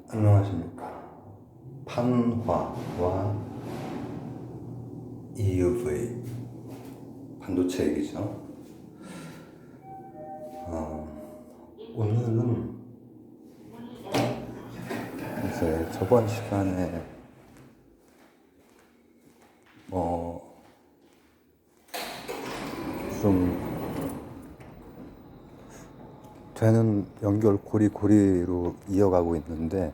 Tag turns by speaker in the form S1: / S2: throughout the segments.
S1: 안녕하십니까. 판화와 EUV 반도체 얘기죠. 오늘은 이제 저번 시간에 좀 되는 연결 고리로 이어가고 있는데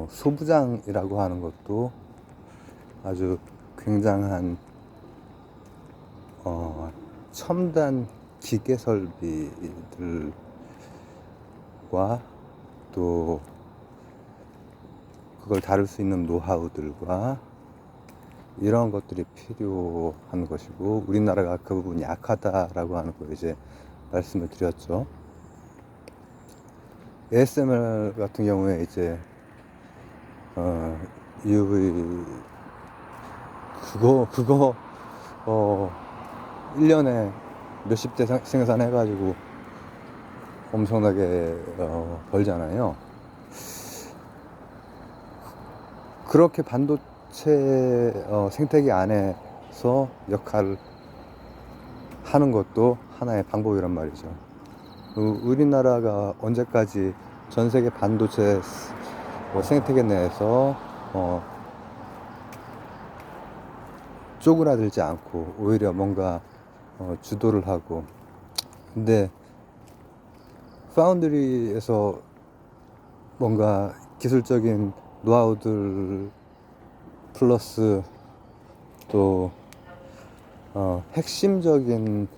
S1: 소부장이라고 하는 것도 아주 굉장한 첨단 기계 설비들과 또 그걸 다룰 수 있는 노하우들과 이런 것들이 필요한 것이고, 우리나라가 그 부분이 약하다라고 하는 걸 이제 말씀을 드렸죠. ASMR 같은 경우에 이제 UV 그거 1년에 몇십 대 생산해가지고 엄청나게 벌잖아요. 그렇게 반도체 생태계 안에서 역할을 하는 것도 하나의 방법이란 말이죠. 우리나라가 언제까지 전 세계 반도체 생태계 내에서 쪼그라들지 않고 오히려 뭔가 주도를 하고, 근데 파운드리에서 뭔가 기술적인 노하우들 플러스 또 핵심적인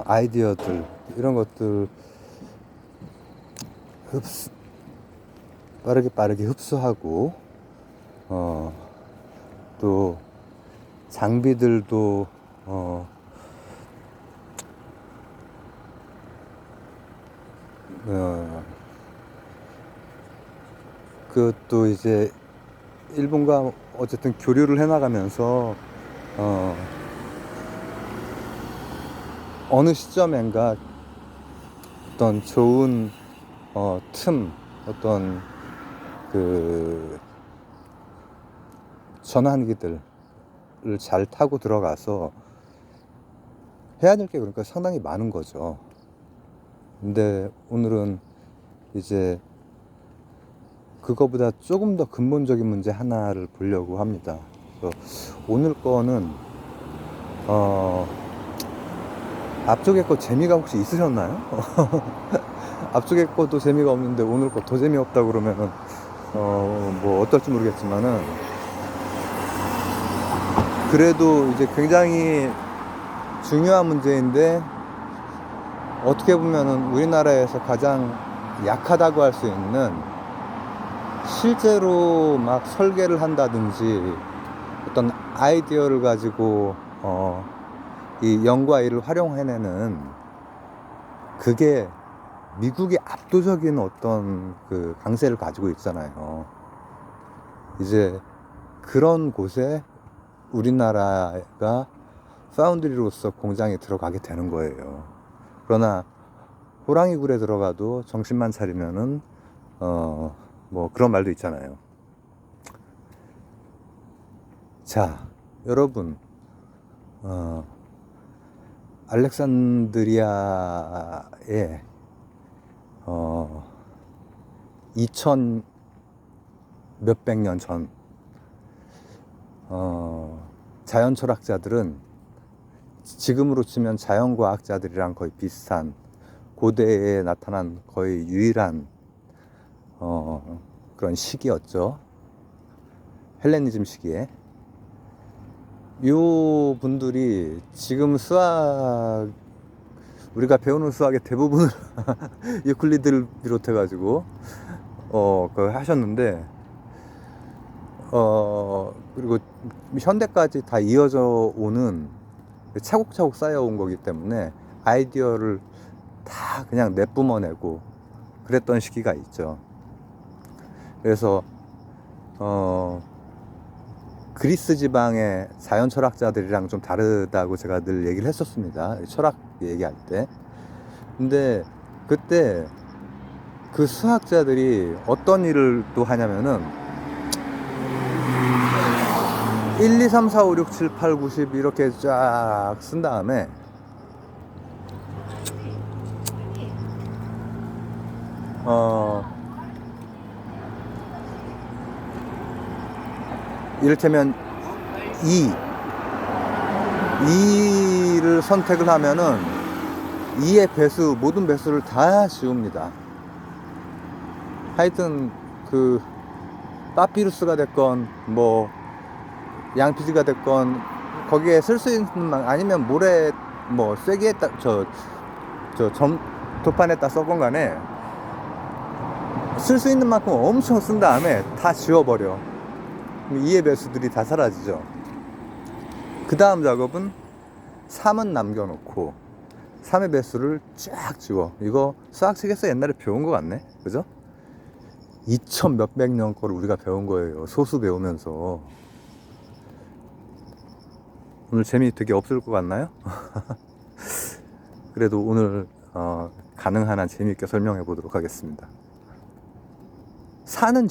S1: 아이디어들, 이런 것들 빠르게 흡수하고 또 장비들도 그것도 이제 일본과 어쨌든 교류를 해나가면서 어느 시점엔가 어떤 좋은 어떤 그 전환기들을 잘 타고 들어가서 해야 될 게 그러니까 상당히 많은 거죠. 근데 오늘은 이제 그거보다 조금 더 근본적인 문제 하나를 보려고 합니다. 그래서 오늘 거는 앞쪽에 거 재미가 혹시 있으셨나요? 앞쪽에 거도 재미가 없는데 오늘 거 더 재미없다 그러면은 뭐 어떨지 모르겠지만은, 그래도 이제 굉장히 중요한 문제인데 어떻게 보면은 우리나라에서 가장 약하다고 할 수 있는, 실제로 막 설계를 한다든지 어떤 아이디어를 가지고 이 0과 1을 활용해내는, 그게 미국이 압도적인 어떤 그 강세를 가지고 있잖아요. 이제 그런 곳에 우리나라가 파운드리로서 공장에 들어가게 되는 거예요. 그러나 호랑이 굴에 들어가도 정신만 차리면은 뭐 그런 말도 있잖아요. 자, 여러분, 알렉산드리아에 2000 몇백 년 전 자연 철학자들은, 지금으로 치면 자연과학자들이랑 거의 비슷한, 고대에 나타난 거의 유일한 그런 시기였죠. 헬레니즘 시기에. 요 분들이 지금 수학, 우리가 배우는 수학의 대부분을 유클리드를 비롯해가지고 그걸 하셨는데, 그리고 현대까지 다 이어져 오는, 차곡차곡 쌓여온 거기 때문에 아이디어를 다 그냥 내뿜어내고 그랬던 시기가 있죠. 그래서 그리스 지방의 자연 철학자들이랑 좀 다르다고 제가 늘 얘기를 했었습니다, 철학 얘기할 때. 근데 그때 그 수학자들이 어떤 일을 또 하냐면은 1, 2, 3, 4, 5, 6, 7, 8, 9, 10 이렇게 쫙 쓴 다음에 이를테면 2를 선택을 하면은 2의 배수, 모든 배수를 다 지웁니다. 하여튼 그 파피루스가 됐건 뭐 양피지가 됐건 거기에 쓸 수 있는 만, 아니면 모래 뭐 쐐기에다 도판에다 써건 간에 쓸 수 있는 만큼 엄청 쓴 다음에 다 지워버려. 2의 배수들이 다 사라지죠. 그 다음 작업은 3은 남겨놓고 3의 배수를 쫙 지워. 이거 수학책에서 옛날에 배운 것 같네, 그죠? 2000 몇백 년 거를 우리가 배운 거예요. 소수 배우면서. 오늘 재미 되게 없을 것 같나요? 그래도 오늘 가능한 한 재미있게 설명해 보도록 하겠습니다. 산은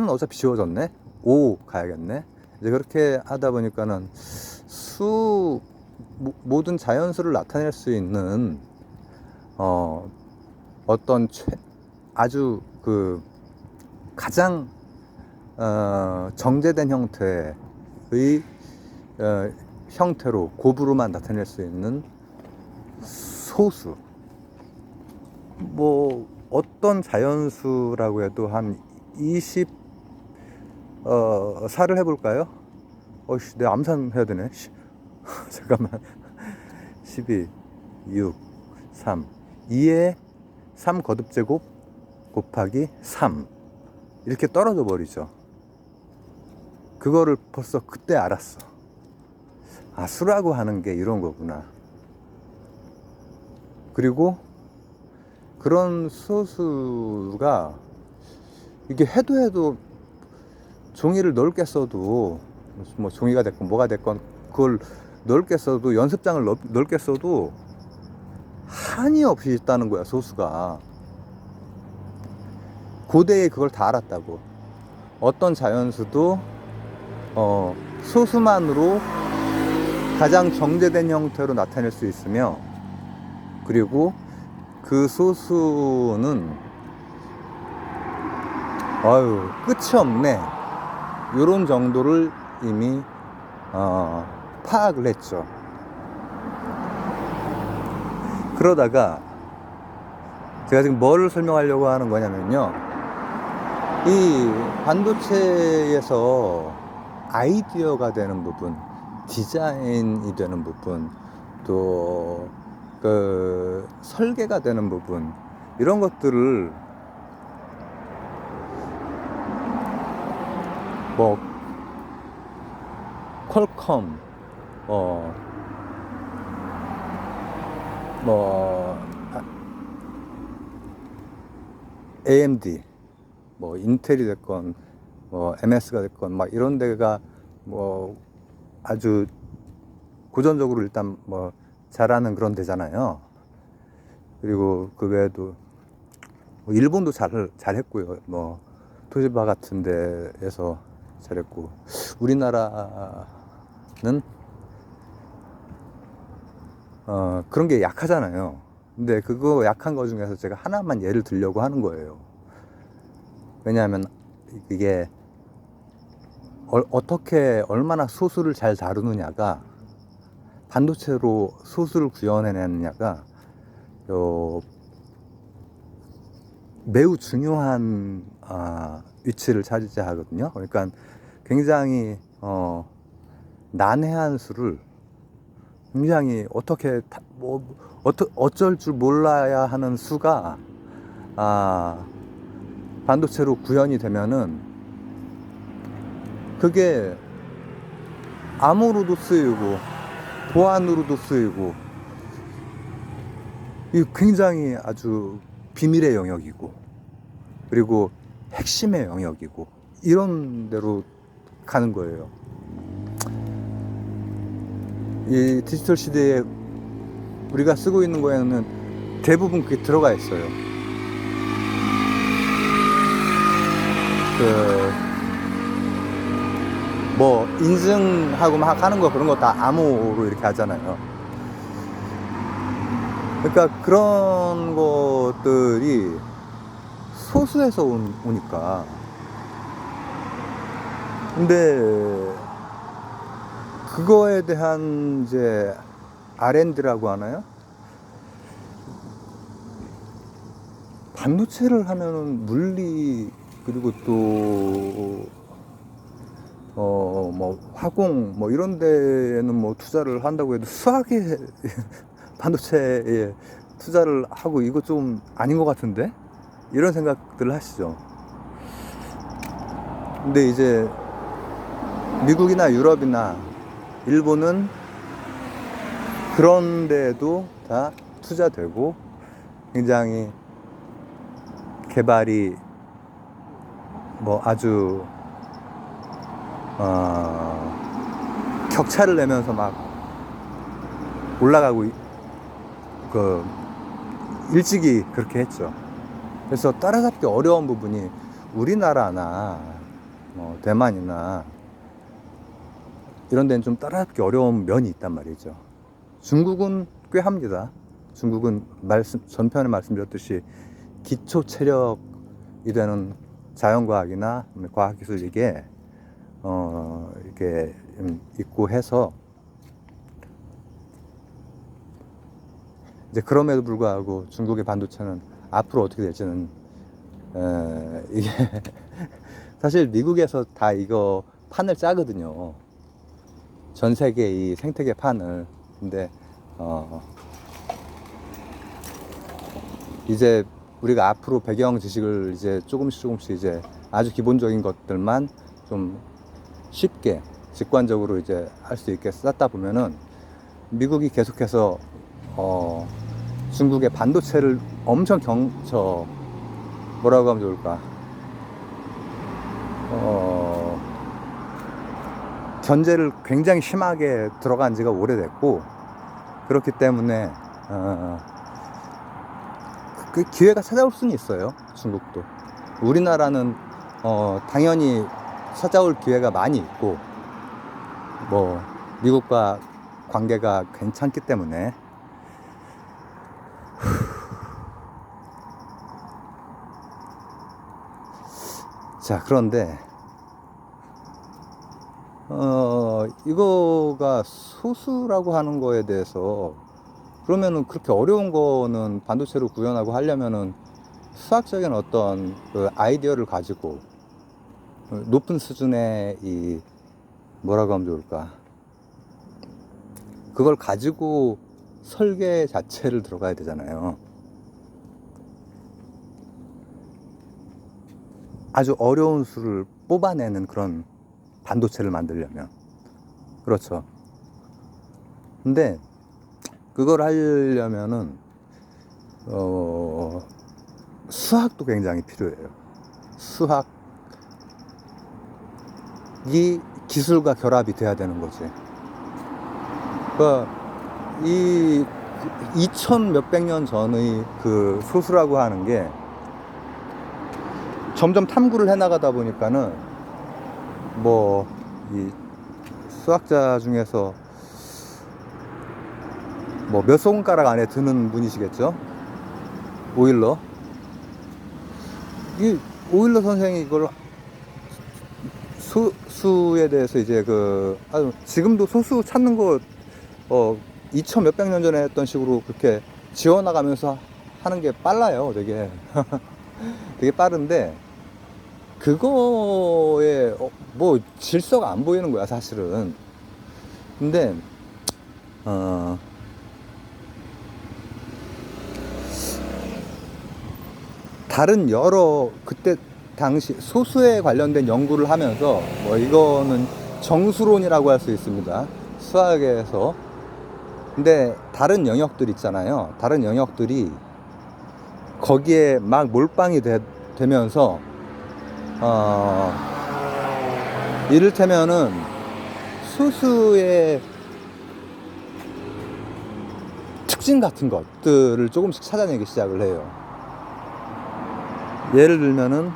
S1: 어차피 지워졌네. 5 가야겠네. 이제 그렇게 하다 보니까는 모든 자연수를 나타낼 수 있는 어떤 아주 그 가장 정제된 형태의 형태로 곱으로만 나타낼 수 있는 소수, 뭐 어떤 자연수라고 해도 한 24를 해볼까요? 내 암산 해야 되네. 잠깐만. 12, 6, 3 2에 3 거듭제곱 곱하기 3 이렇게 떨어져 버리죠. 그거를 벌써 그때 알았어. 아, 수라고 하는 게 이런 거구나. 그리고 그런 소수가 이게 해도 종이를 넓게 써도 뭐 종이가 됐건 뭐가 됐건 그걸 넓게 써도 연습장을 넓게 써도 한이 없이 있다는 거야, 소수가. 고대에 그걸 다 알았다고. 어떤 자연수도 소수만으로 가장 정제된 형태로 나타낼 수 있으며, 그리고 그 소수는 끝이 없네, 요런 정도를 이미 파악을 했죠. 그러다가 제가 지금 뭘 설명하려고 하는 거냐면요, 이 반도체에서 아이디어가 되는 부분, 디자인이 되는 부분, 또 그 설계가 되는 부분, 이런 것들을 뭐 퀄컴, AMD, 뭐 인텔이 됐건 뭐 MS가 됐건 막 이런 데가 뭐 아주 고전적으로 일단 뭐 잘하는 그런 데잖아요. 그리고 그 외에도 뭐 일본도 잘했고요. 뭐 토시바 같은 데에서 잘했고, 우리나라는 그런 게 약하잖아요. 근데 그거 약한 거 중에서 제가 하나만 예를 들려고 하는 거예요. 왜냐하면 이게 어떻게 얼마나 소수를 잘 다루느냐가, 반도체로 소수를 구현해내느냐가 매우 중요한 위치를 차지하거든요. 그러니까 굉장히 난해한 수를 굉장히 어쩔 줄 몰라야 하는 수가 반도체로 구현이 되면은 그게 암호로도 쓰이고 보안으로도 쓰이고, 이 굉장히 아주 비밀의 영역이고, 그리고 핵심의 영역이고, 이런 데로 가는 거예요. 이 디지털 시대에 우리가 쓰고 있는 거에는 대부분 그게 들어가 있어요. 뭐 인증하고 막 하는 거 그런 거 다 암호로 이렇게 하잖아요. 그러니까 그런 것들이 소수에서 오니까. 근데 그거에 대한 이제 R&D라고 하나요? 반도체를 하면은 물리, 그리고 또 뭐 화공 뭐 이런 데에는 뭐 투자를 한다고 해도 수학에 반도체에 투자를 하고 이거 좀 아닌 것 같은데? 이런 생각들을 하시죠. 근데 이제 미국이나 유럽이나 일본은 그런 데도 다 투자되고 굉장히 개발이 뭐 아주 격차를 내면서 막 올라가고 일찍이 그렇게 했죠. 그래서 따라잡기 어려운 부분이 우리나라나 뭐 대만이나 이런 데는 좀 따라잡기 어려운 면이 있단 말이죠. 중국은 꽤 합니다. 중국은 전편에 말씀드렸듯이 기초 체력이 되는 자연과학이나 과학기술 이게 이렇게 있고 해서 이제 그럼에도 불구하고 중국의 반도체는 앞으로 어떻게 될지는 이게 사실 미국에서 다 이거 판을 짜거든요. 전 세계 이 생태계 판을. 근데 이제 우리가 앞으로 배경 지식을 이제 조금씩 이제 아주 기본적인 것들만 좀 쉽게 직관적으로 이제 할 수 있게 쌓다 보면은 미국이 계속해서 중국의 반도체를 엄청 뭐라고 하면 좋을까? 견제를 굉장히 심하게 들어간 지가 오래됐고, 그렇기 때문에 그 기회가 찾아올 수는 있어요. 중국도. 우리나라는 당연히 찾아올 기회가 많이 있고, 뭐 미국과 관계가 괜찮기 때문에. 자, 그런데 이거가 소수라고 하는 거에 대해서, 그러면은 그렇게 어려운 거는 반도체로 구현하고 하려면은 수학적인 어떤 그 아이디어를 가지고 높은 수준의 이 뭐라고 하면 좋을까, 그걸 가지고 설계 자체를 들어가야 되잖아요. 아주 어려운 수를 뽑아내는 그런 반도체를 만들려면. 그렇죠. 근데 그걸 하려면은 수학도 굉장히 필요해요. 수학이 기술과 결합이 돼야 되는 거지. 그러니까 이 2000 몇백 년 전의 그 소수라고 하는 게 점점 탐구를 해나가다 보니까는 뭐 이 수학자 중에서 뭐 몇 손가락 안에 드는 분이시겠죠? 오일러. 이 오일러 선생이 이걸 수에 대해서 이제 지금도 소수 찾는 거 2000 몇백 년 전에 했던 식으로 그렇게 지워나가면서 하는 게 빨라요. 되게 되게 빠른데, 그거에 뭐 질서가 안 보이는 거야 사실은. 근데 다른 여러 그때 당시 소수에 관련된 연구를 하면서, 뭐 이거는 정수론이라고 할 수 있습니다, 수학에서. 근데 다른 영역들 있잖아요. 다른 영역들이 거기에 막 몰빵이 되면서 이를테면은 소수의 특징 같은 것들을 조금씩 찾아내기 시작을 해요. 예를 들면은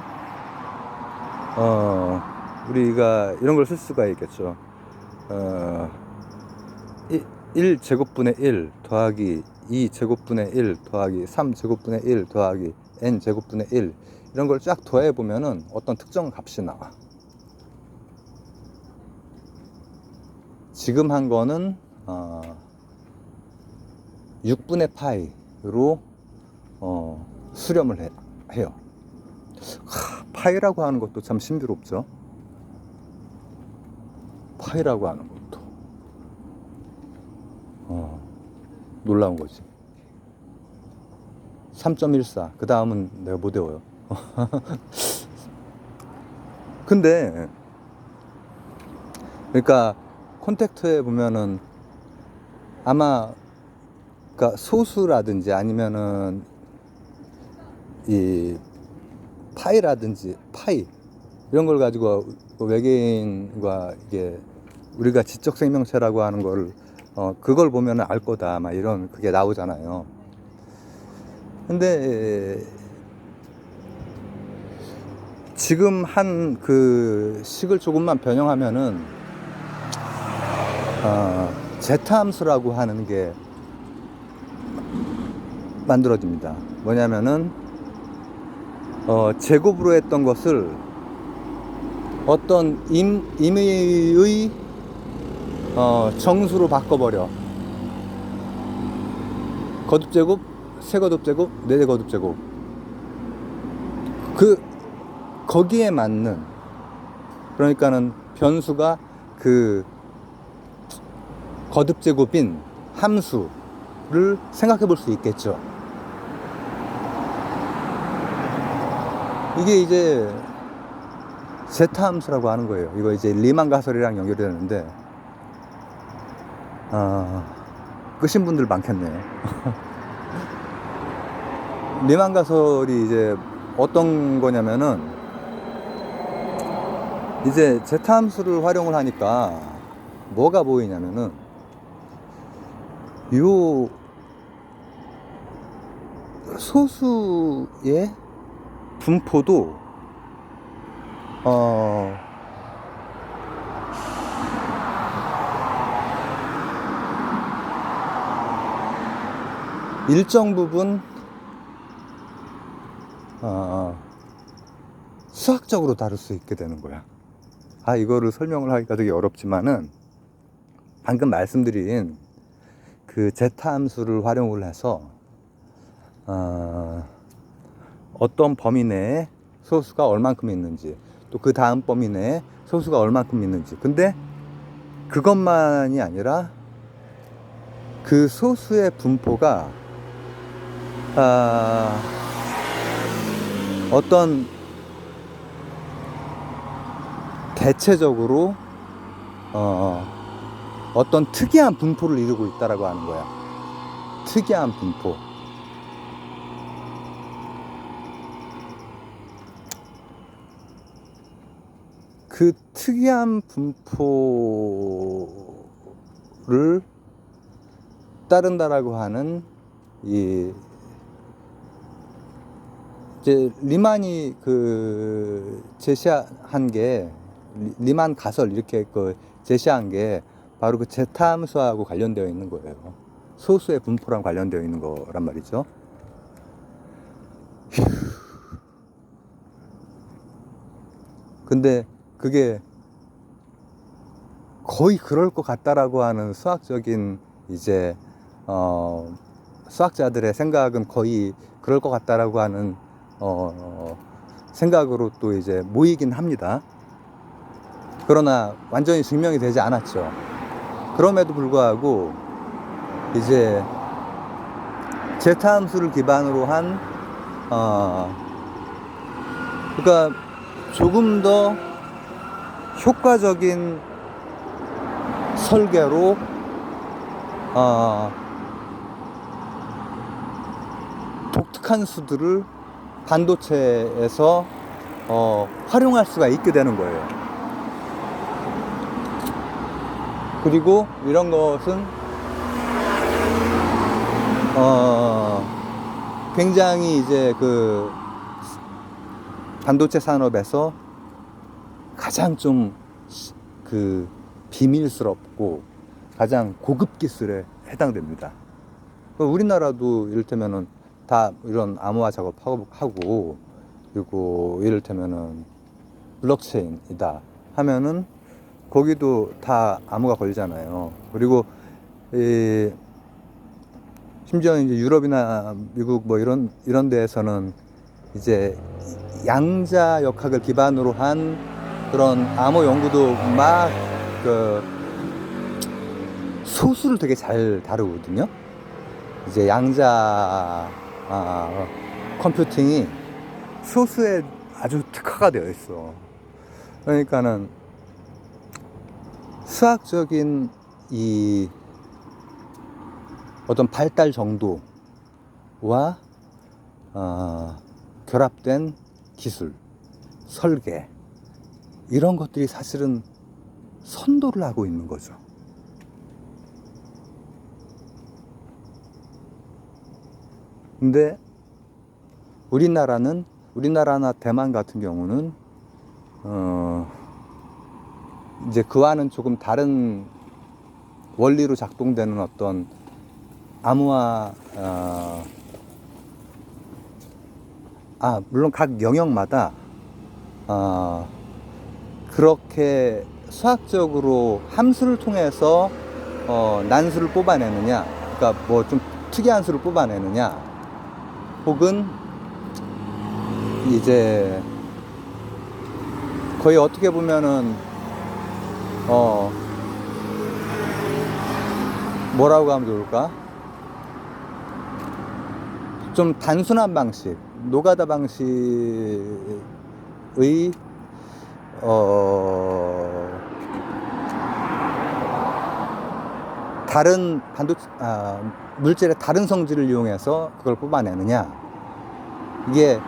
S1: 우리가 이런 걸 쓸 수가 있겠죠. 1제곱분의 1 더하기 2제곱분의 1 더하기 3제곱분의 1 더하기 n제곱분의 1 이런 걸 쫙 더해 보면은 어떤 특정 값이 나와. 지금 한 거는 6분의 파이로 수렴을 해요. 파이라고 하는 것도 참 신비롭죠. 파이라고 하는 것도 놀라운 거지. 3.14 그 다음은 내가 못 외워요. 근데 그러니까 콘택트에 보면은 아마 그러니까 소수라든지 아니면은 이 파이라든지 파이 이런 걸 가지고 외계인과 이게 우리가 지적 생명체라고 하는 걸 그걸 보면은 알 거다 막 이런 그게 나오잖아요. 근데 지금 한 그 식을 조금만 변형하면은 제타 함수라고 하는 게 만들어집니다. 뭐냐면은 제곱으로 했던 것을 어떤 임의의 정수로 바꿔버려. 거듭제곱, 세거듭제곱, 네거듭제곱. 거기에 맞는, 그러니까는 변수가 그 거듭제곱인 함수를 생각해 볼 수 있겠죠. 이게 이제 제타 함수라고 하는 거예요. 이거 이제 리만 가설이랑 연결이 되는데 끄신 분들 많겠네요. 리만 가설이 이제 어떤 거냐면은 이제 제타 함수를 활용을 하니까 뭐가 보이냐면은 요 소수의 분포도 일정 부분 수학적으로 다룰 수 있게 되는 거야. 이거를 설명을 하기가 되게 어렵지만은 방금 말씀드린 그 제타 함수를 활용을 해서 어떤 범위 내에 소수가 얼만큼 있는지, 또 그 다음 범위 내에 소수가 얼만큼 있는지. 근데 그것만이 아니라 그 소수의 분포가 어떤 대체적으로 어떤 특이한 분포를 이루고 있다라고 하는 거야. 특이한 분포. 그 특이한 분포를 따른다라고 하는 이제 리만이 그 제시한 게 리만 가설 이렇게 그 제시한 게 바로 그 제타 함수하고 관련되어 있는 거예요. 소수의 분포랑 관련되어 있는 거란 말이죠. 근데 그게 거의 그럴 것 같다라고 하는 수학적인 이제 수학자들의 생각은 거의 그럴 것 같다라고 하는 생각으로 또 이제 모이긴 합니다. 그러나 완전히 증명이 되지 않았죠. 그럼에도 불구하고 이제 제타 함수를 기반으로 한 그러니까 조금 더 효과적인 설계로 독특한 수들을 반도체에서 활용할 수가 있게 되는 거예요. 그리고 이런 것은 굉장히 이제 그 반도체 산업에서 가장 좀 그 비밀스럽고 가장 고급 기술에 해당됩니다. 우리나라도 이를테면은 다 이런 암호화 작업하고, 그리고 이를테면은 블록체인이다 하면은 거기도 다 암호가 걸리잖아요. 그리고 심지어 이제 유럽이나 미국 뭐 이런 데에서는 이제 양자역학을 기반으로 한 그런 암호 연구도 막 그 소수를 되게 잘 다루거든요. 이제 양자 컴퓨팅이 소수에 아주 특화가 되어 있어. 그러니까는 수학적인 이 어떤 발달 정도와 결합된 기술, 설계, 이런 것들이 사실은 선도를 하고 있는 거죠. 근데 우리나라나 대만 같은 경우는 이제 그와는 조금 다른 원리로 작동되는 어떤 암호화, 물론 각 영역마다 그렇게 수학적으로 함수를 통해서 난수를 뽑아내느냐, 그러니까 뭐 좀 특이한 수를 뽑아내느냐, 혹은 이제 거의 어떻게 보면은 뭐라고 하면 좋을까? 좀 단순한 방식, 노가다 방식의 다른 물질의 다른 성질을 이용해서 그걸 뽑아내느냐, 이게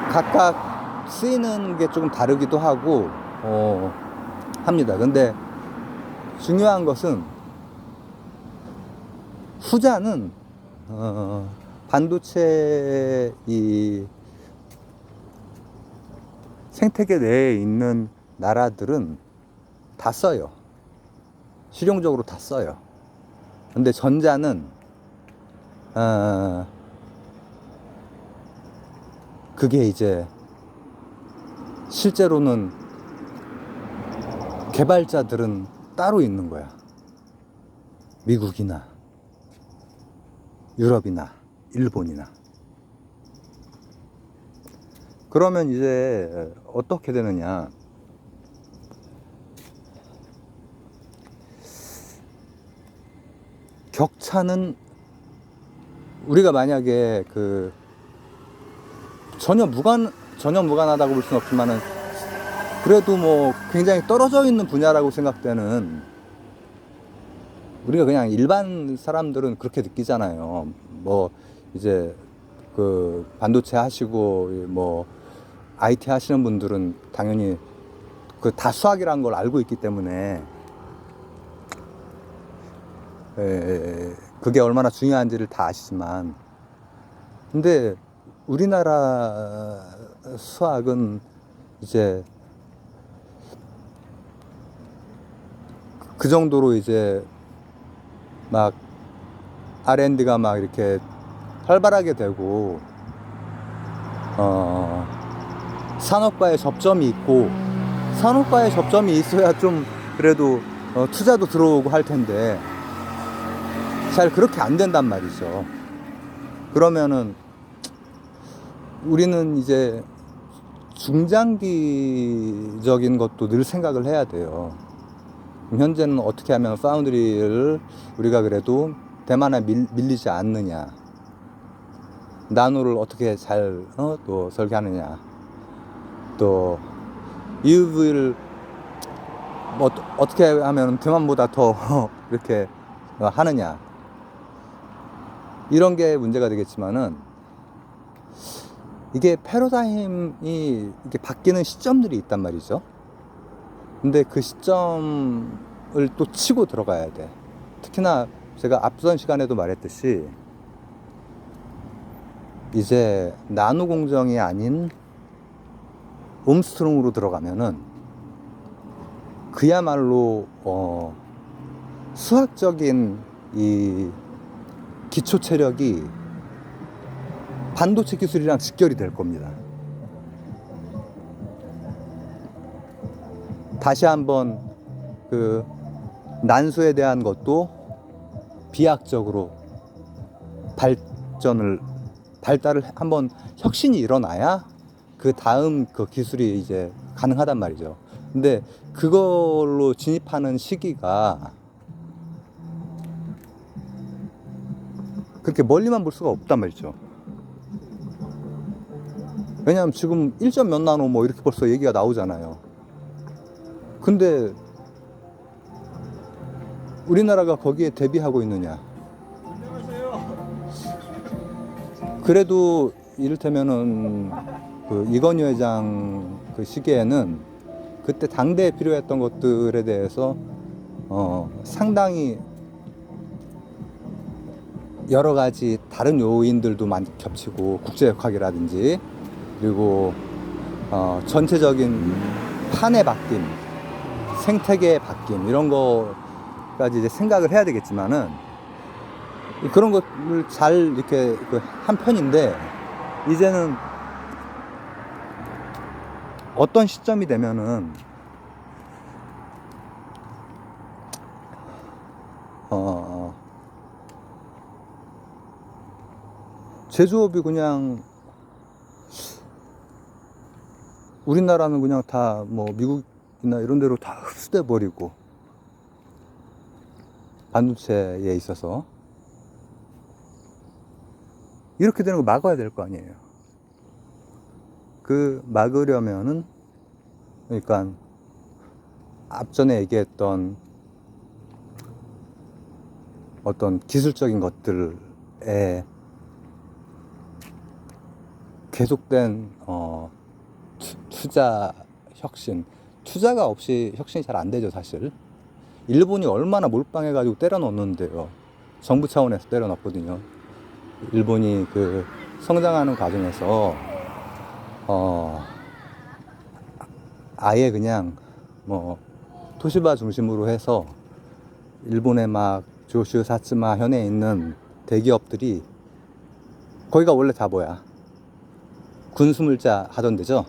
S1: 각각 쓰이는 게 조금 다르기도 하고 합니다. 근데 중요한 것은 후자는 반도체 이 생태계 내에 있는 나라들은 다 써요. 실용적으로 다 써요. 근데 전자는 그게 이제 실제로는 개발자들은 따로 있는 거야. 미국이나 유럽이나 일본이나. 그러면 이제 어떻게 되느냐? 격차는 우리가 만약에 전혀 무관하다고 볼 수는 없지만은 그래도 뭐 굉장히 떨어져 있는 분야라고 생각되는, 우리가 그냥 일반 사람들은 그렇게 느끼잖아요. 뭐 이제 그 반도체 하시고 뭐 IT 하시는 분들은 당연히 그 다 수학이라는 걸 알고 있기 때문에 그게 얼마나 중요한지를 다 아시지만, 근데 우리나라 수학은 이제 그 정도로 이제 막 R&D가 막 이렇게 활발하게 되고 산업과의 접점이 있고, 산업과의 접점이 있어야 좀 그래도 투자도 들어오고 할 텐데 잘 그렇게 안 된단 말이죠. 그러면은 우리는 이제 중장기적인 것도 늘 생각을 해야 돼요. 현재는 어떻게 하면 파운드리를 우리가 그래도 대만에 밀리지 않느냐, 나노를 어떻게 잘 또 설계하느냐, 또 EUV를 뭐 어떻게 하면 대만보다 더 이렇게 하느냐, 이런 게 문제가 되겠지만은, 이게 패러다임이 이게 바뀌는 시점들이 있단 말이죠. 근데 그 시점을 또 치고 들어가야 돼. 특히나 제가 앞선 시간에도 말했듯이 이제 나노 공정이 아닌 옴스트롱으로 들어가면은 그야말로 수학적인 이 기초 체력이 반도체 기술이랑 직결이 될 겁니다. 다시 한번 그 난수에 대한 것도 비약적으로 발달을 한번 혁신이 일어나야 그 다음 그 기술이 이제 가능하단 말이죠. 근데 그걸로 진입하는 시기가 그렇게 멀리만 볼 수가 없단 말이죠. 왜냐하면 지금 1점 몇 나노 뭐 이렇게 벌써 얘기가 나오잖아요. 근데 우리나라가 거기에 대비하고 있느냐? 그래도 이를테면은 그 이건희 회장 그 시기에는 그때 당대에 필요했던 것들에 대해서 상당히 여러 가지 다른 요인들도 많이 겹치고 국제역학이라든지 그리고 전체적인 판의 바뀜, 생태계의 바뀜 이런 거까지 이제 생각을 해야 되겠지만은 그런 것을 잘 이렇게 한 편인데 이제는 어떤 시점이 되면은 제조업이 그냥 우리나라는 그냥 다 뭐 미국이나 이런 데로 다 흡수돼 버리고 반도체에 있어서 이렇게 되는 거 막아야 될 거 아니에요. 그 막으려면은 그러니까 앞전에 얘기했던 어떤 기술적인 것들에 계속된 투자 혁신, 투자가 없이 혁신이 잘 안 되죠 사실. 일본이 얼마나 몰빵해가지고 때려넣었는데요. 정부 차원에서 때려넣었거든요. 일본이 그 성장하는 과정에서 아예 그냥 뭐 토시바 중심으로 해서 일본의 막 조슈, 사츠마 현에 있는 대기업들이 거기가 원래 다 뭐야? 군수물자 하던 데죠.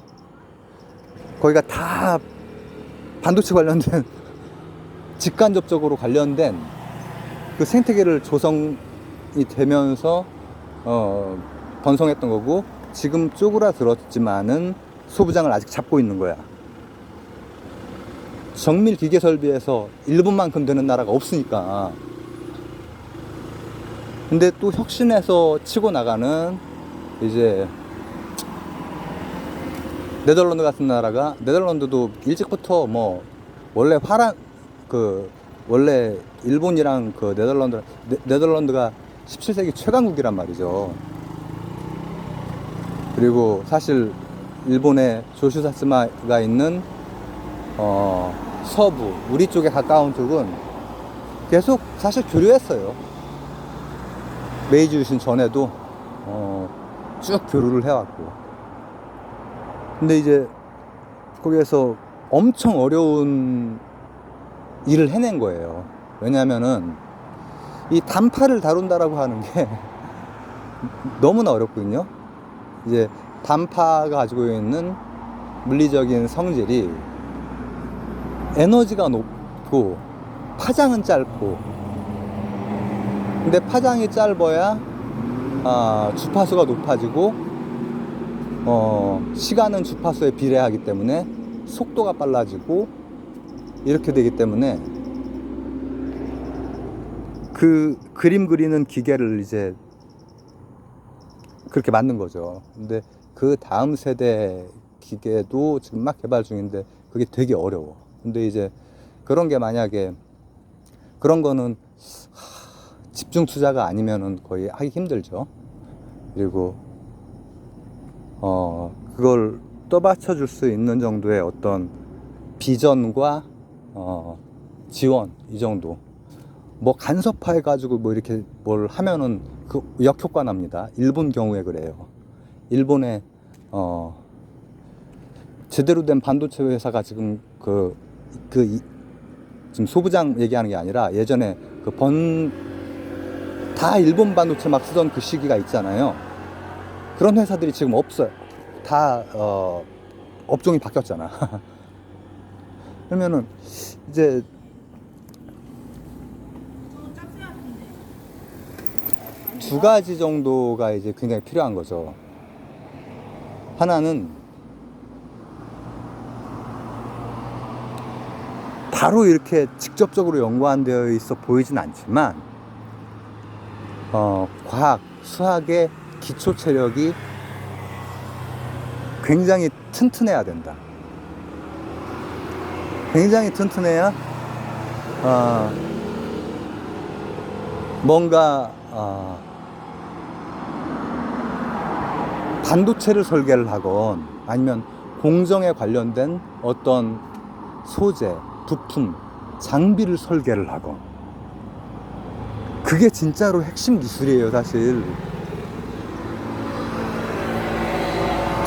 S1: 거기가 다 반도체 관련된 직간접적으로 관련된 그 생태계를 조성이 되면서 번성했던 거고 지금 쪼그라들었지만은 소부장을 아직 잡고 있는 거야. 정밀 기계 설비에서 일본만큼 되는 나라가 없으니까. 근데 또 혁신해서 치고 나가는 이제 네덜란드 같은 나라가, 네덜란드도 일찍부터 뭐 원래 원래 일본이랑 그 네덜란드가 17세기 최강국이란 말이죠. 그리고 사실 일본의 조슈사츠마가 있는 서부 우리 쪽에 가까운 쪽은 계속 사실 교류했어요. 메이지 유신 전에도 쭉 교류를 해왔고. 근데 이제 거기에서 엄청 어려운 일을 해낸 거예요. 왜냐면은 이 단파를 다룬다라고 하는 게 너무나 어렵거든요. 이제 단파가 가지고 있는 물리적인 성질이 에너지가 높고 파장은 짧고, 근데 파장이 짧아야 주파수가 높아지고 시간은 주파수에 비례하기 때문에 속도가 빨라지고 이렇게 되기 때문에 그 그림 그리는 기계를 이제 그렇게 만든 거죠. 근데 그 다음 세대 기계도 지금 막 개발 중인데 그게 되게 어려워. 근데 이제 그런 게 만약에 그런 거는 집중 투자가 아니면은 거의 하기 힘들죠. 그리고 그걸 떠받쳐 줄 수 있는 정도의 어떤 비전과 지원 이 정도. 뭐 간섭해 가지고 뭐 이렇게 뭘 하면은 그 역효과 납니다. 일본 경우에 그래요. 일본에 제대로 된 반도체 회사가 지금 지금 소부장 얘기하는 게 아니라 예전에 다 일본 반도체 막 쓰던 그 시기가 있잖아요. 그런 회사들이 지금 없어요. 다 업종이 바뀌었잖아. 그러면은 이제 두 가지 정도가 이제 굉장히 필요한 거죠. 하나는 바로 이렇게 직접적으로 연구안 되어 있어 보이진 않지만 과학, 수학의 기초 체력이 굉장히 튼튼해야 된다. 굉장히 튼튼해야 뭔가 반도체를 설계를 하건 아니면 공정에 관련된 어떤 소재, 부품, 장비를 설계를 하건 그게 진짜로 핵심 기술이에요. 사실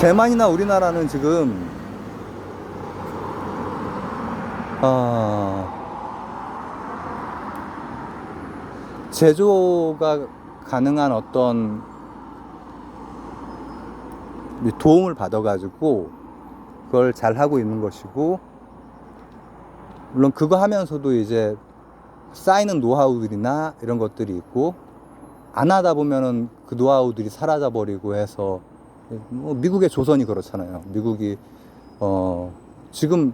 S1: 대만이나 우리나라는 지금 제조가 가능한 어떤 도움을 받아가지고 그걸 잘 하고 있는 것이고, 물론 그거 하면서도 이제 쌓이는 노하우들이나 이런 것들이 있고, 안 하다 보면은 그 노하우들이 사라져 버리고 해서, 뭐 미국의 조선이 그렇잖아요. 미국이 지금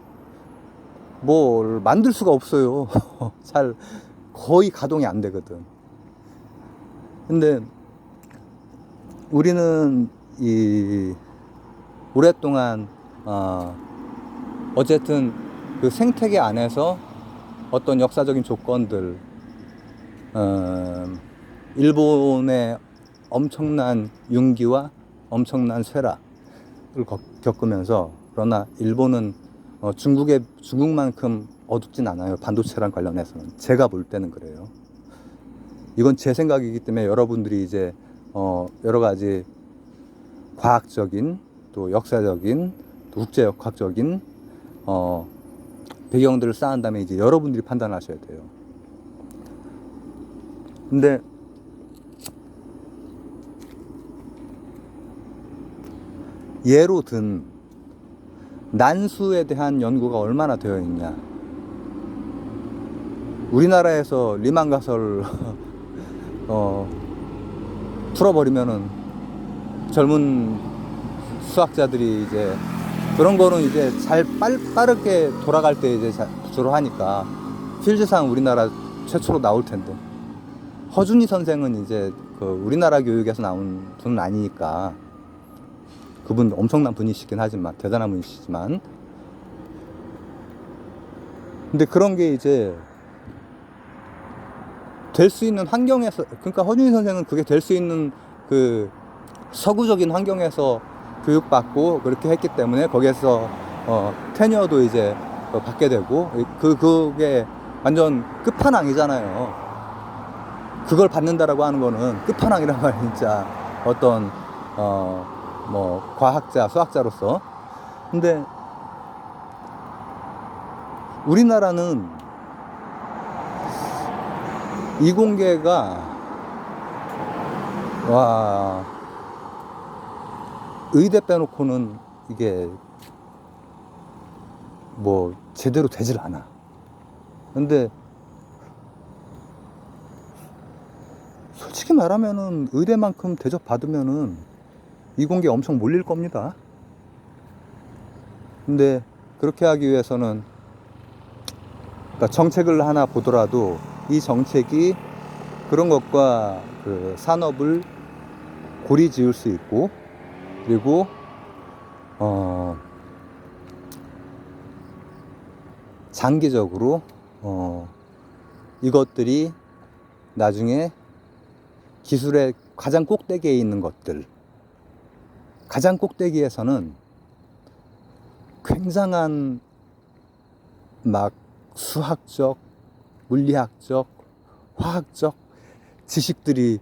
S1: 뭘 만들 수가 없어요. 잘 거의 가동이 안 되거든. 근데 우리는 오랫동안 어쨌든 그 생태계 안에서 어떤 역사적인 조건들, 일본의 엄청난 융기와 엄청난 쇠락을 겪으면서, 그러나 일본은 중국만큼 어둡진 않아요. 반도체랑 관련해서는. 제가 볼 때는 그래요. 이건 제 생각이기 때문에 여러분들이 이제 여러 가지 과학적인, 또 역사적인, 또 국제역학적인 배경들을 쌓은 다음에 이제 여러분들이 판단하셔야 돼요. 근데 예로 든 난수에 대한 연구가 얼마나 되어 있냐. 우리나라에서 리만가설 풀어버리면은 젊은 수학자들이 이제 그런 거는 이제 잘 빠르게 돌아갈 때 이제 주로 하니까 필즈상 우리나라 최초로 나올 텐데, 허준이 선생은 이제 그 우리나라 교육에서 나온 분은 아니니까, 그분 엄청난 분이시긴 하지만, 대단한 분이시지만, 근데 그런 게 이제 될 수 있는 환경에서, 그러니까 허준이 선생은 그게 될 수 있는 그 서구적인 환경에서 교육받고 그렇게 했기 때문에 거기에서 테뉴어도 이제 받게 되고, 그게 완전 끝판왕이잖아요. 그걸 받는다라고 하는 거는 끝판왕이란 말이야, 진짜. 어떤 뭐 과학자, 수학자로서. 근데 우리나라는 이공계가 의대 빼놓고는 이게 뭐 제대로 되질 않아. 근데 솔직히 말하면은 의대만큼 대접 받으면은 이공계 엄청 몰릴 겁니다. 근데 그렇게 하기 위해서는, 그러니까 정책을 하나 보더라도 이 정책이 그런 것과 그 산업을 고리 지을 수 있고, 그리고 장기적으로 이것들이 나중에 기술의 가장 꼭대기에 있는 것들, 가장 꼭대기에서는 굉장한 막 수학적, 물리학적, 화학적 지식들이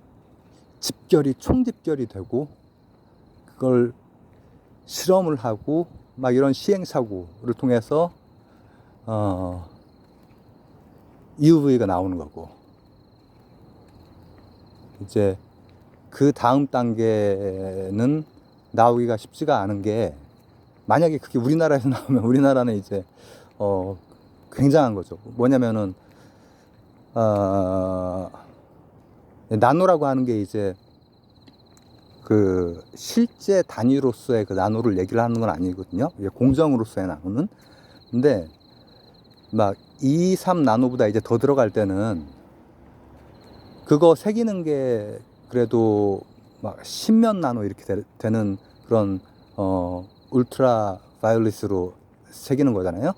S1: 총집결이 되고, 그걸 실험을 하고 막 이런 시행착오를 통해서 EUV가 나오는 거고, 이제 그 다음 단계는 나오기가 쉽지가 않은 게, 만약에 그게 우리나라에서 나오면 우리나라는 이제 굉장한 거죠. 뭐냐면은 나노라고 하는 게 이제 그 실제 단위로서의 그 나노를 얘기를 하는 건 아니거든요. 이게 공정으로서의 나노는. 근데 막 2, 3 나노보다 이제 더 들어갈 때는 그거 새기는 게 그래도 막 10몇 나노 이렇게 되는 그런 울트라 바이올릿으로 새기는 거잖아요.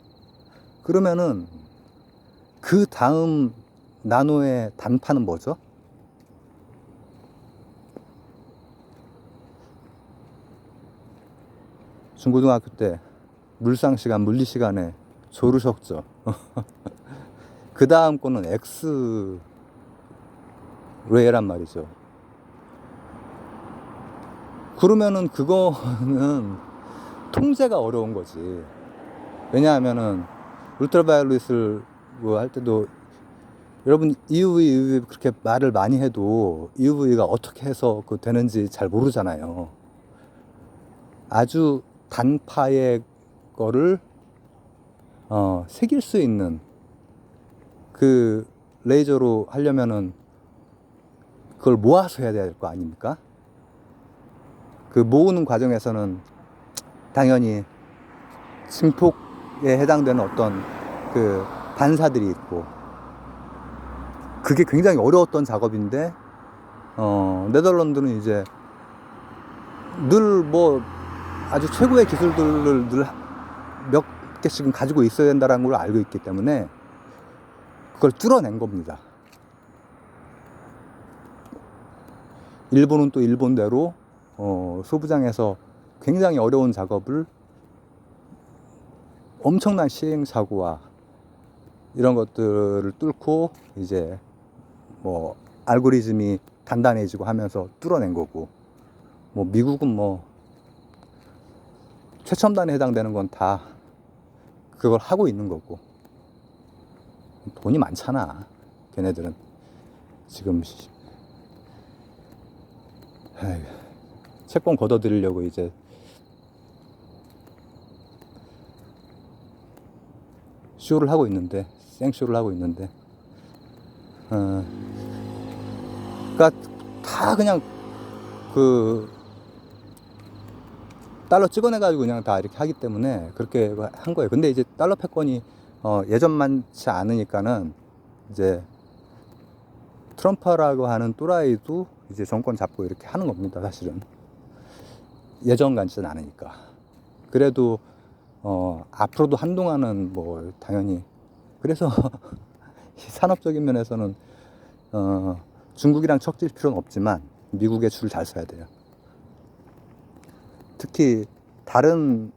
S1: 그러면은 그 다음 나노의 단파는 뭐죠? 중고등학교 때 물상 시간, 물리 시간에 조르셨죠. 그 다음 거는 X 레이란 말이죠. 그러면은 그거는 통제가 어려운 거지. 왜냐하면은 울트라바이올릿을 뭐 할 때도 여러분 EUV 그렇게 말을 많이 해도 EUV가 어떻게 해서 그 되는지 잘 모르잖아요. 아주 단파의 거를 새길 수 있는 그 레이저로 하려면은 그걸 모아서 해야 될 거 아닙니까? 그 모으는 과정에서는 당연히 증폭에 해당되는 어떤 그 반사들이 있고, 그게 굉장히 어려웠던 작업인데 네덜란드는 이제 늘 뭐 아주 최고의 기술들을 늘 몇 개씩은 가지고 있어야 된다는 걸 알고 있기 때문에 그걸 뚫어낸 겁니다. 일본은 또 일본대로 소부장에서 굉장히 어려운 작업을 엄청난 시행착오와 이런 것들을 뚫고 이제 뭐 알고리즘이 단단해지고 하면서 뚫어낸 거고, 뭐 미국은 뭐 최첨단에 해당되는 건 다 그걸 하고 있는 거고, 돈이 많잖아 걔네들은. 지금 채권 걷어들이려고 이제 쇼를 하고 있는데, 생쇼를 하고 있는데, 그러니까 다 그냥 그 달러 찍어내가지고 그냥 다 이렇게 하기 때문에 그렇게 한 거예요. 근데 이제 달러 패권이 예전만치 않으니까는 이제 트럼프라고 하는 또라이도 이제 정권 잡고 이렇게 하는 겁니다. 사실은 예전 같지는 않으니까. 그래도 앞으로도 한동안은 뭐 당연히, 그래서 산업적인 면에서는 중국이랑 척질 필요는 없지만 미국의 줄을 잘 서야 돼요. 특히 다른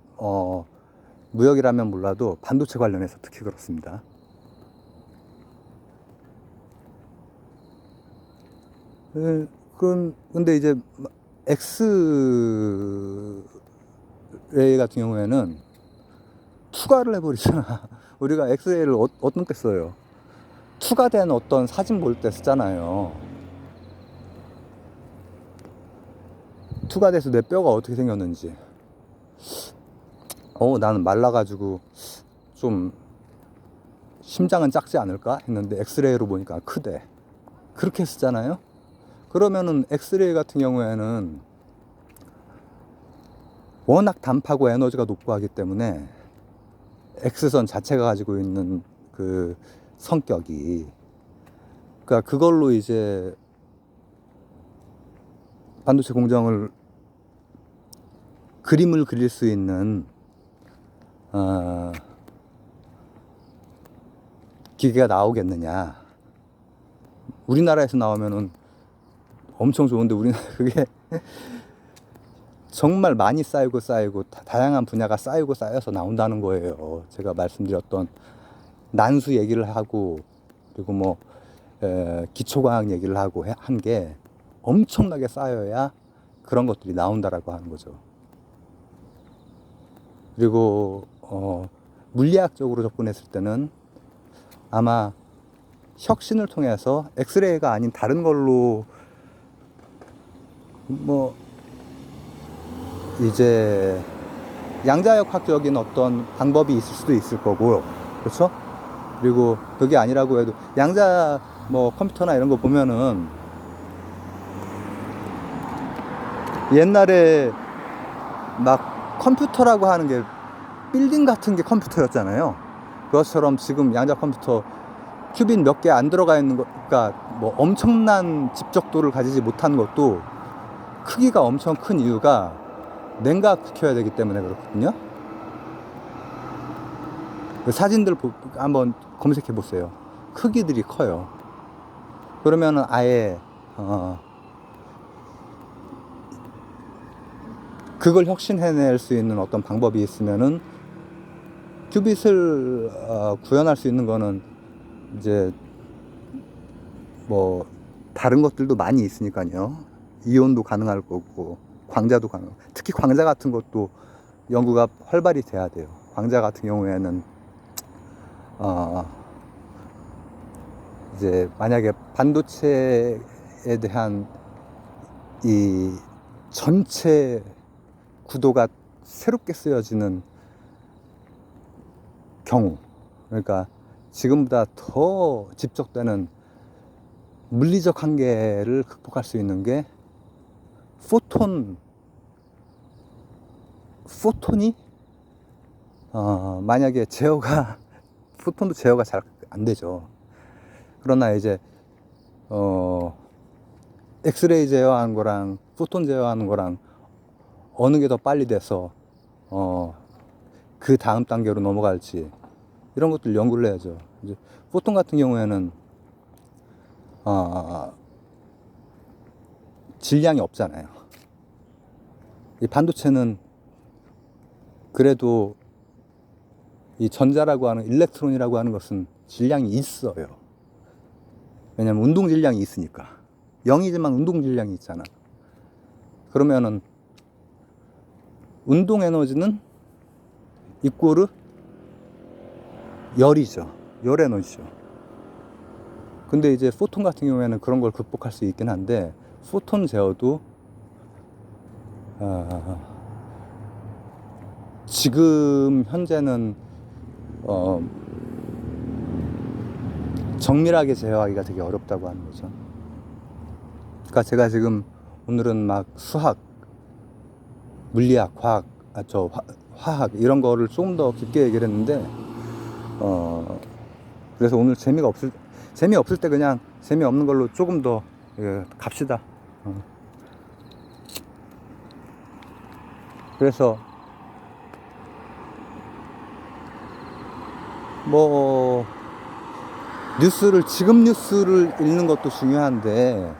S1: 무역이라면 몰라도 반도체 관련해서 특히 그렇습니다. 근데 이제 엑스레이 같은 경우에는 투과를 해버리잖아. 우리가 엑스레이를 어떤 때 써요? 투과된 어떤 사진 볼 때 쓰잖아요. 투과돼서 내 뼈가 어떻게 생겼는지. 나는 말라가지고 좀 심장은 작지 않을까 했는데 엑스레이로 보니까 크대. 그렇게 쓰잖아요. 그러면은 엑스레이 같은 경우에는 워낙 단파고 에너지가 높고 하기 때문에 X선 자체가 가지고 있는 그 성격이, 그러니까 그걸로 이제 반도체 공정을 그림을 그릴 수 있는 기계가 나오겠느냐. 우리나라에서 나오면은 엄청 좋은데, 우리나라 그게 정말 많이 쌓이고 다양한 분야가 쌓여서 나온다는 거예요. 제가 말씀드렸던 난수 얘기를 하고, 그리고 뭐 기초과학 얘기를 하고 한 게 엄청나게 쌓여야 그런 것들이 나온다라고 하는 거죠. 그리고 물리학적으로 접근했을 때는 아마 혁신을 통해서 엑스레이가 아닌 다른 걸로 뭐 이제 양자역학적인 어떤 방법이 있을 수도 있을 거고요. 그렇죠? 그리고 그게 아니라고 해도 양자 뭐 컴퓨터나 이런 거 보면은 옛날에 막 컴퓨터라고 하는 게 빌딩 같은 게 컴퓨터였잖아요. 그것처럼 지금 양자 컴퓨터 큐빗 몇 개 안 들어가 있는 거, 그러니까 뭐 엄청난 집적도를 가지지 못한 것도 크기가 엄청 큰 이유가 냉각시켜야 되기 때문에 그렇거든요. 사진들 한번 검색해 보세요. 크기들이 커요. 그러면은 아예 그걸 혁신해낼 수 있는 어떤 방법이 있으면은 큐빗을 구현할 수 있는 거는 이제 뭐 다른 것들도 많이 있으니까요. 이온도 가능할 거고 광자도 가능. 특히 광자 같은 것도 연구가 활발히 돼야 돼요. 광자 같은 경우에는 이제 만약에 반도체에 대한 이 전체 구도가 새롭게 쓰여지는 경우, 그러니까 지금보다 더 집적되는 물리적 한계를 극복할 수 있는 게 포톤이 만약에 제어가 포톤도 제어가 잘 안 되죠. 그러나 이제 엑스레이 제어하는 거랑 포톤 제어하는 거랑 어느 게 더 빨리 돼서 그 다음 단계로 넘어갈지 이런 것들 연구를 해야죠. 이제 포톤 같은 경우에는 질량이 없잖아요. 이 반도체는 그래도 이 전자라고 하는 일렉트론이라고 하는 것은 질량이 있어요. 왜냐면 운동 질량이 있으니까. 0이지만 운동 질량이 있잖아. 그러면은 운동 에너지는 이꼬르 열이죠. 열 에너지죠. 근데 이제 포톤 같은 경우에는 그런 걸 극복할 수 있긴 한데 포톤 제어도 지금 현재는 정밀하게 제어하기가 되게 어렵다고 하는 거죠. 그러니까 제가 지금 오늘은 막 수학, 물리학, 과학, 화학 이런 거를 조금 더 깊게 얘기를 했는데 그래서 오늘 재미없을 때 그냥 재미없는 걸로 조금 더 갑시다. 그래서 뭐 지금 뉴스를 읽는 것도 중요한데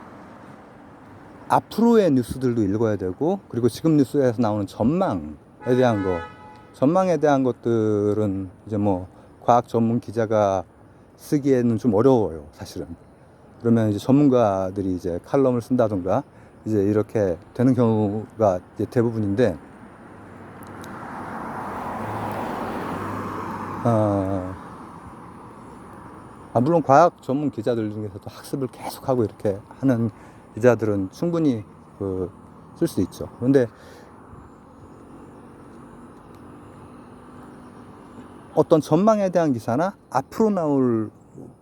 S1: 앞으로의 뉴스들도 읽어야 되고, 그리고 지금 뉴스에서 나오는 전망에 대한 것들은 이제 뭐 과학 전문 기자가 쓰기에는 좀 어려워요, 사실은. 그러면 이제 전문가들이 이제 칼럼을 쓴다던가 이제 이렇게 되는 경우가 이제 대부분인데, 물론 과학 전문 기자들 중에서도 학습을 계속하고 이렇게 하는 기자들은 충분히 쓸 수 있죠. 그런데 어떤 전망에 대한 기사나 앞으로 나올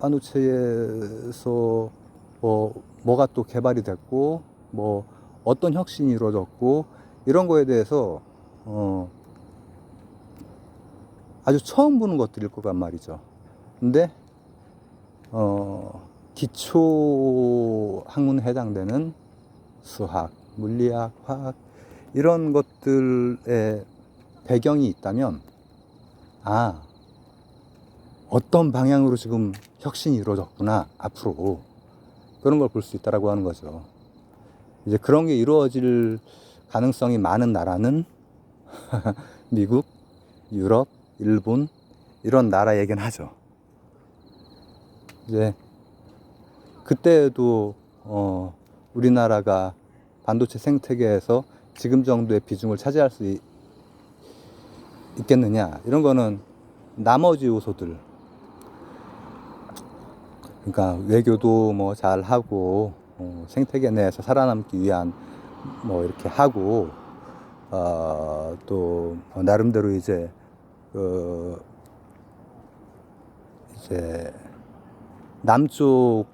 S1: 반도체에서 뭐가 또 개발이 됐고 뭐 어떤 혁신이 이루어졌고 이런 거에 대해서 아주 처음 보는 것들일 거란 말이죠. 근데 기초 학문에 해당되는 수학, 물리학, 화학 이런 것들의 배경이 있다면 어떤 방향으로 지금 혁신이 이루어졌구나 앞으로, 그런 걸 볼 수 있다라고 하는 거죠. 이제 그런 게 이루어질 가능성이 많은 나라는 미국, 유럽, 일본 이런 나라 얘기는 하죠. 이제 그때도 우리나라가 반도체 생태계에서 지금 정도의 비중을 차지할 수 있겠느냐, 이런 거는 나머지 요소들, 그러니까 외교도 뭐 잘 하고 생태계 내에서 살아남기 위한 뭐 이렇게 하고 또 나름대로 이제 이제 남쪽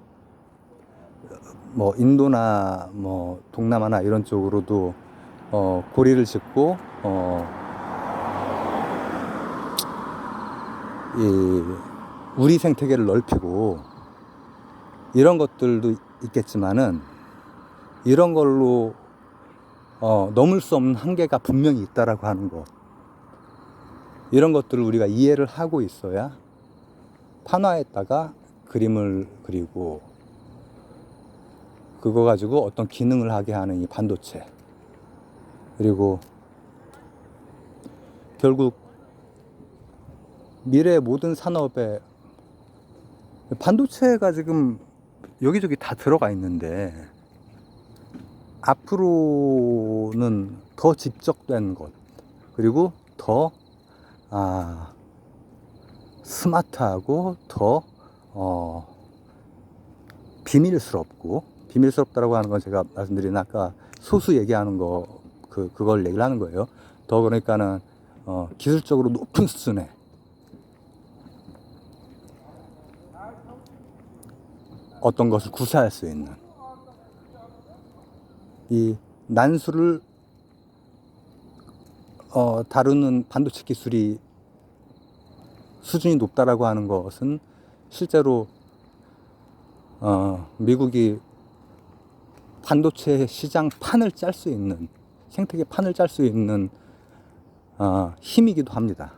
S1: 뭐 인도나 뭐 동남아나 이런 쪽으로도 고리를 짓고 이 우리 생태계를 넓히고 이런 것들도 있겠지만은 이런 걸로 넘을 수 없는 한계가 분명히 있다라고 하는 것, 이런 것들을 우리가 이해를 하고 있어야 판화에다가 그림을 그리고 그거 가지고 어떤 기능을 하게 하는 이 반도체, 그리고 결국 미래의 모든 산업에 반도체가 지금 여기저기 다 들어가 있는데 앞으로는 더 집적된 것, 그리고 더 스마트하고 더 비밀스럽다라고 하는 건 제가 말씀드린 아까 소수 얘기하는 거 그걸 얘기를 하는 거예요. 더 그러니까는 기술적으로 높은 수준의 어떤 것을 구사할 수 있는 이 난수를 다루는 반도체 기술이 수준이 높다라고 하는 것은 실제로 미국이 반도체 시장 판을 짤 수 있는, 생태계 판을 짤 수 있는 힘이기도 합니다.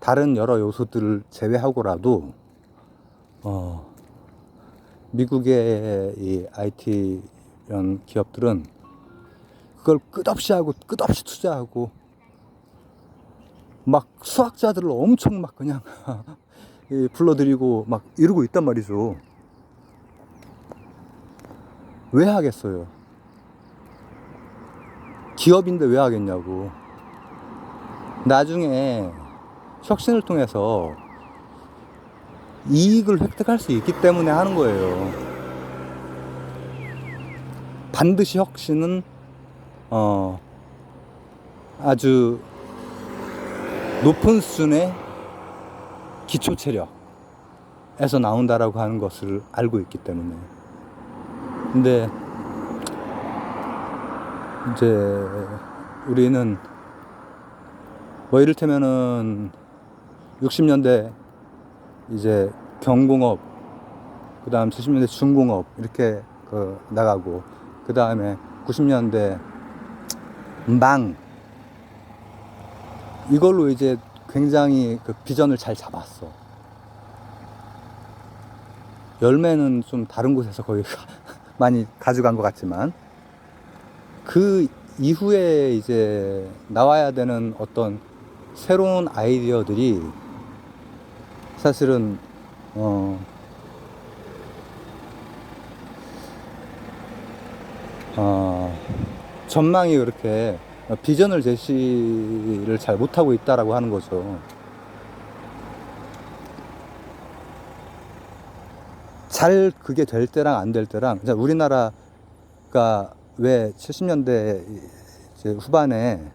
S1: 다른 여러 요소들을 제외하고라도 미국의 이 IT 이런 기업들은 그걸 끝없이 하고 끝없이 투자하고 막 수학자들을 엄청 막 그냥 불러들이고 막 이러고 있단 말이죠. 왜 하겠어요? 기업인데 왜 하겠냐고. 나중에 혁신을 통해서 이익을 획득할 수 있기 때문에 하는 거예요. 반드시 혁신은 아주 높은 수준의 기초 체력에서 나온다라고 하는 것을 알고 있기 때문에. 근데 이제 우리는 뭐 이를테면은 60년대 이제 경공업, 그 다음 70년대 중공업 이렇게 나가고, 그 다음에 90년대 망, 이걸로 이제 굉장히 그 비전을 잘 잡았어. 열매는 좀 다른 곳에서 거의 많이 가져간 것 같지만, 그 이후에 이제 나와야 되는 어떤 새로운 아이디어들이 사실은 전망이 그렇게 비전을 제시를 잘 못하고 있다라고 하는 거죠. 잘 그게 될 때랑 안 될 때랑, 우리나라가 왜 70년대 이제 후반에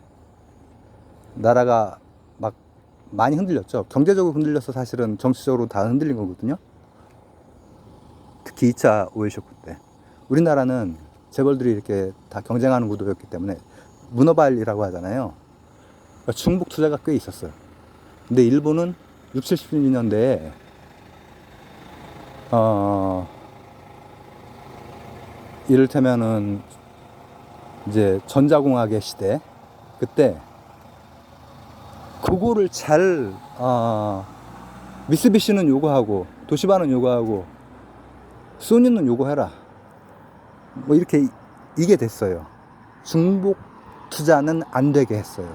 S1: 나라가 막 많이 흔들렸죠. 경제적으로 흔들려서 사실은 정치적으로 다 흔들린 거거든요. 특히 2차 오일쇼크 때 우리나라는 재벌들이 이렇게 다 경쟁하는 구도였기 때문에 문어발이라고 하잖아요. 그러니까 중복 투자가 꽤 있었어요. 근데 일본은 60, 70년대에 이를테면은 이제 전자공학의 시대, 그때 그거를 잘 미쓰비시는 요구하고 도시바는 요구하고 소니는 요구해라, 뭐 이렇게 이게 됐어요. 중복 투자는 안 되게 했어요.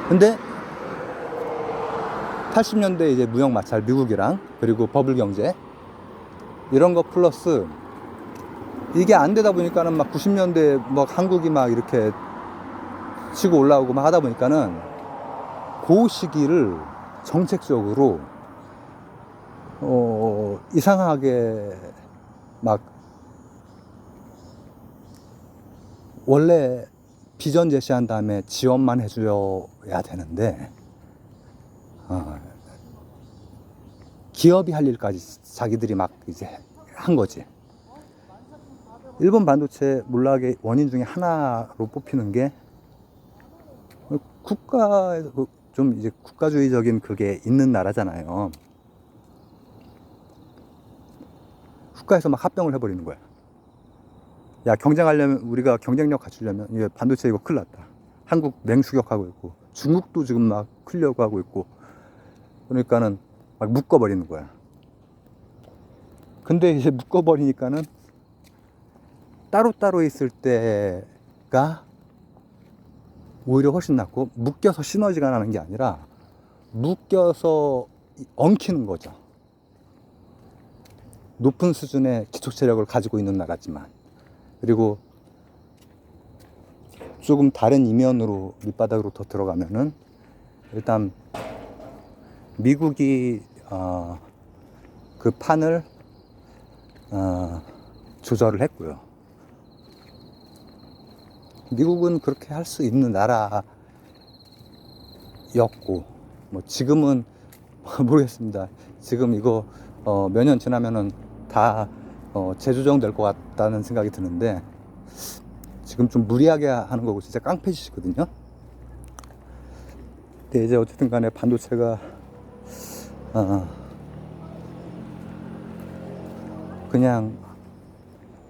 S1: 근데 80년대 이제 무역 마찰, 미국이랑, 그리고 버블 경제 이런 거 플러스 이게 안 되다 보니까는 막 90년대 막 한국이 막 이렇게 치고 올라오고 막 하다 보니까는 그 시기를 정책적으로 이상하게 막 원래 비전 제시한 다음에 지원만 해줘야 되는데 기업이 할 일까지 자기들이 막 이제 한 거지. 일본 반도체 몰락의 원인 중에 하나로 뽑히는 게 국가에서 좀 이제 국가주의적인 그게 있는 나라잖아요. 국가에서 막 합병을 해버리는 거야. 야, 경쟁하려면, 우리가 경쟁력 갖추려면 이게 반도체 이거 큰일 났다. 한국 맹수격하고 있고 중국도 지금 막 크려고 하고 있고, 그러니까는 막 묶어버리는 거야. 근데 이제 묶어버리니까는 따로따로 있을 때가 오히려 훨씬 낫고, 묶여서 시너지가 나는 게 아니라 묶여서 엉키는 거죠. 높은 수준의 기초체력을 가지고 있는 나라지만, 그리고 조금 다른 이면으로 밑바닥으로 더 들어가면은 일단 미국이 그 판을 조절을 했고요. 미국은 그렇게 할 수 있는 나라였고, 뭐 지금은 모르겠습니다. 지금 이거 몇 년 지나면은 다 재조정될 것 같다는 생각이 드는데, 지금 좀 무리하게 하는 거고 진짜 깡패짓이거든요. 근데 이제 어쨌든 간에 반도체가 그냥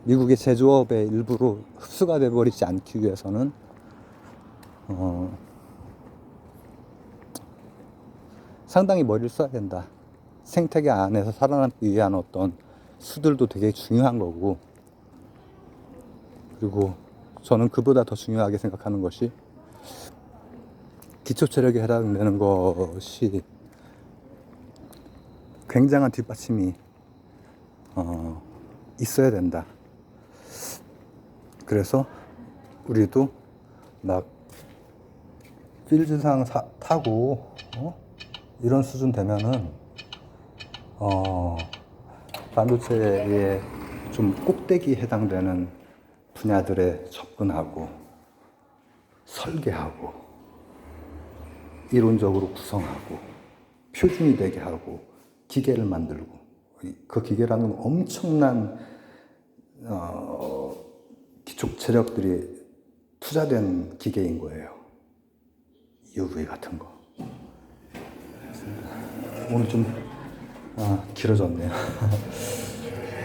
S1: 미국의 제조업의 일부로 흡수가 돼버리지 않기 위해서는 상당히 머리를 써야 된다. 생태계 안에서 살아남기 위한 어떤 수들도 되게 중요한 거고, 그리고 저는 그보다 더 중요하게 생각하는 것이 기초체력에 해당되는 것이 굉장한 뒷받침이 있어야 된다. 그래서 우리도 막 필즈상 타고 이런 수준 되면은 반도체에 좀 꼭대기에 해당되는 분야들에 접근하고 설계하고 이론적으로 구성하고 표준이 되게 하고 기계를 만들고, 그 기계라는 건 엄청난 기초 체력들이 투자된 기계인 거예요. UV 같은 거. 오늘 좀 길어졌네요.